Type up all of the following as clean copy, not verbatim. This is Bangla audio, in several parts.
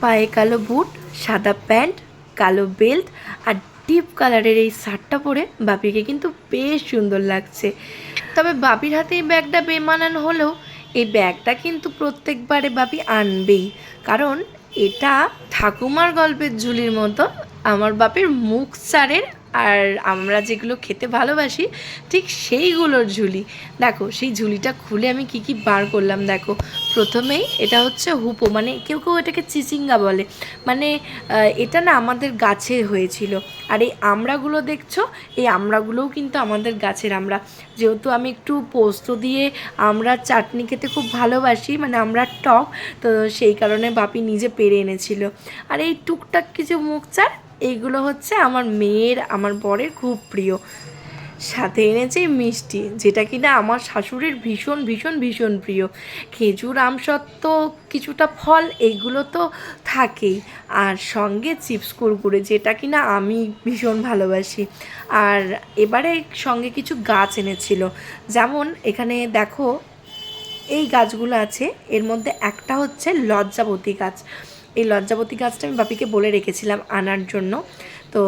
পায়ে কালো বুট, সাদা প্যান্ট, কালো বেল্ট আর ডিপ কালারের এই শার্টটা পরে বাপিকে কিন্তু বেশ সুন্দর লাগছে। তবে বাপির হাতে এই ব্যাগটা বেমানান হলেও এই ব্যাগটা কিন্তু প্রত্যেকবারে বাপি আনবেই, কারণ এটা ঠাকুমার গল্পের ঝুলির মতো আমার বাপের মুখ চারের আর আমরা যেগুলো খেতে ভালোবাসি ঠিক সেইগুলোর ঝুলি। দেখো সেই ঝুলিটা খুলে আমি কি কি বার করলাম। দেখো প্রথমেই এটা হচ্ছে হুপো, মানে কেউ কেউ এটাকে চিচিঙ্গা বলে, মানে এটা না আমাদের গাছে হয়েছিল। আর এই আমড়াগুলো দেখছো, এই আমড়াগুলোও কিন্তু আমাদের গাছের আমড়া। যেহেতু আমি একটু পোস্ত দিয়ে আমড়ার চাটনি খেতে খুব ভালোবাসি, মানে আমড়ার টক, তো সেই কারণে বাপি নিজে পেরে এনেছিল। আর এই টুকটাক কিছু মুখচার, এইগুলো হচ্ছে আমার মেয়ের আমার বরের খুব প্রিয়। সাথে এনেছে মিষ্টি, যেটা কিনা আমার শাশুড়ির ভীষণ ভীষণ ভীষণ প্রিয়। খেজুর, আমসত্ত্ব, কিছুটা ফল, এইগুলো তো থাকেই। আর সঙ্গে চিপস কুরকুরে, যেটা কিনা আমি ভীষণ ভালোবাসি। আর এবারে সঙ্গে কিছু গাছ এনেছিল, যেমন এখানে দেখো এই গাছগুলো আছে, এর মধ্যে একটা হচ্ছে লজ্জাবতী গাছ। এই লজ্জাবতী গাছটা আমি বাপিকে বলে রেখেছিলাম আনার জন্য, তো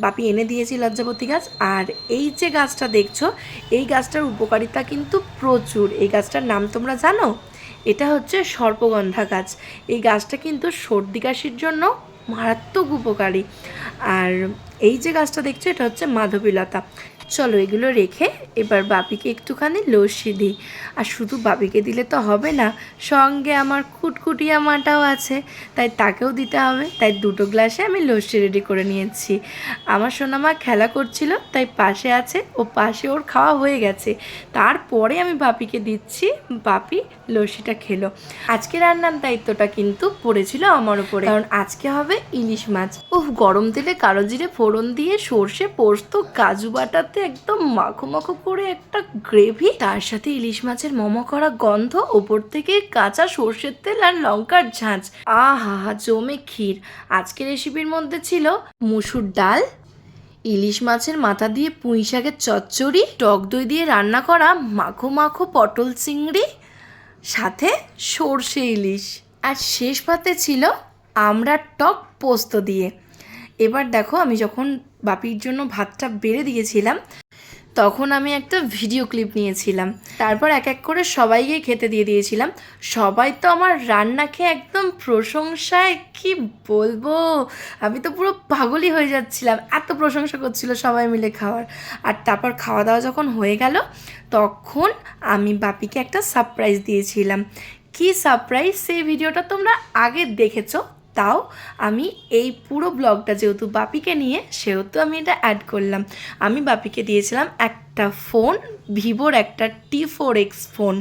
বাপি এনে দিয়েছি লজ্জাবতী গাছ। আর এই যে গাছটা দেখছো, এই গাছটার উপকারিতা কিন্তু প্রচুর। এই গাছটার নাম তোমরা জানো? এটা হচ্ছে সর্পগন্ধা গাছ। এই গাছটা কিন্তু সর্দি কাশির জন্য মারাত্মক উপকারী। আর এই যে গাছটা দেখছো, এটা হচ্ছে মাধবীলতা। চলো এগুলো রেখে এবার বাপিকে একটুখানি লস্যি দিই। আর শুধু বাপিকে দিলে তো হবে না, সঙ্গে আমার কুটকুটিয়া মাটাও আছে, তাই তাকেও দিতে হবে। তাই দুটো গ্লাসে আমি লস্যি রেডি করে নিয়েছি। আমার সোনামা খেলা করছিল, তাই পাশে আছে, ও পাশে ওর খাওয়া হয়ে গেছে। তারপরে আমি বাপিকে দিচ্ছি, বাপি লস্যিটা খেলো। আজকে রান্নার দায়িত্বটা কিন্তু পড়েছিল আমার উপরে, কারণ আজকে হবে ইলিশ মাছ। গরম তেলে কালো জিরে ফোড়ন দিয়ে সর্ষে পোস্ত কাজু বাটাতে একদম মাখো মাখো করে একটা গ্রেভি, তার সাথে ইলিশ মাছের মোমো করা গন্ধ, ওপর থেকে কাঁচা সর্ষের তেল আর লঙ্কার ঝাঁঝ, আহা হা জমে ক্ষীর। আজকের রেসিপির মধ্যে ছিল মুসুর ডাল, ইলিশ মাছের মাথা দিয়ে পুঁই শাকের চচ্চড়ি, টক দই দিয়ে রান্না করা মাখো মাখো পটল চিংড়ি, সাথে সর্ষে ইলিশ, আর শেষ পাতে ছিল আমড়ার টক পোস্ত দিয়ে। এবার দেখো আমি যখন বাপির জন্য ভাতটা বেড়ে দিয়েছিলাম, তখন আমি একটা ভিডিও ক্লিপ নিয়েছিলাম, তারপর এক এক করে সবাইকে খেতে দিয়ে দিয়েছিলাম। সবাই তো আমার রান্না খেয়ে একদম প্রশংসায়, কি বলবো, আমি তো পুরো পাগলই হয়ে যাচ্ছিলাম, এত প্রশংসা করছিল সবাই মিলে খাওয়ার। আর তারপর খাওয়া দাওয়া যখন হয়ে গেল, তখন আমি বাপিকে একটা সারপ্রাইজ দিয়েছিলাম। কি সারপ্রাইজ, সেই ভিডিওটা তোমরা আগে দেখেছো, তাও আমি এই পুরো ব্লগটা যেহেতু বাপিকে নিয়ে, সেহেতু আমি এটা অ্যাড করলাম। আমি বাপিকে দিয়েছিলাম একটা ফোন, ভিভোর একটা T4X ফোন,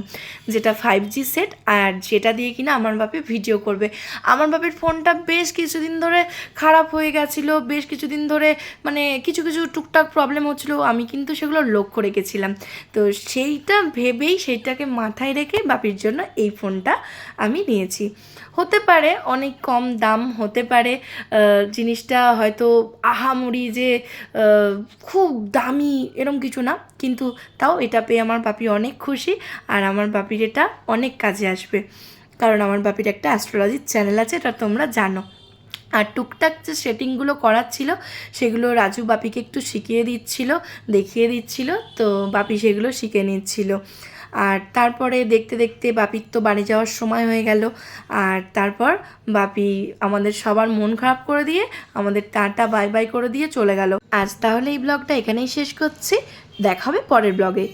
যেটা 5G সেট, আর যেটা দিয়ে কিনা আমার বাপি ভিডিও করবে। আমার বাপির ফোনটা বেশ কিছুদিন ধরে খারাপ হয়ে গেছিলো, বেশ কিছুদিন ধরে মানে কিছু কিছু টুকটাক প্রবলেম হচ্ছিলো, আমি কিন্তু সেগুলো লক্ষ্য রেখেছিলাম। তো সেইটা ভেবেই, সেইটাকে মাথায় রেখে বাপির জন্য এই ফোনটা আমি নিয়েছি। হতে পারে অনেক কম দাম, হতে পারে জিনিসটা হয়তো আহামরি যে খুব দামি এরম কিছু না, কিন্তু তাও এটা পেয়ে আমার বাপি অনেক খুশি। আর আমার বাপির এটা অনেক কাজে আসবে, কারণ আমার বাপির একটা অ্যাস্ট্রোলজির চ্যানেল আছে, এটা তোমরা জানো। আর টুকটাক যে সেটিংগুলো করার ছিল, সেগুলো রাজু বাপিকে একটু শিখিয়ে দিচ্ছিল, দেখিয়ে দিচ্ছিল, তো বাপি সেগুলো শিখে নিচ্ছিল। আর তারপরে দেখতে দেখতে বাপির তো বাড়ি যাওয়ার সময় হয়ে গেল। আর তারপর বাপি আমাদের সবার মন খারাপ করে দিয়ে, আমাদের টাটা বাই বাই করে দিয়ে চলে গেল। আজ তাহলে এই ব্লগটা এখানেই শেষ করছি, দেখা হবে পরের ব্লগে।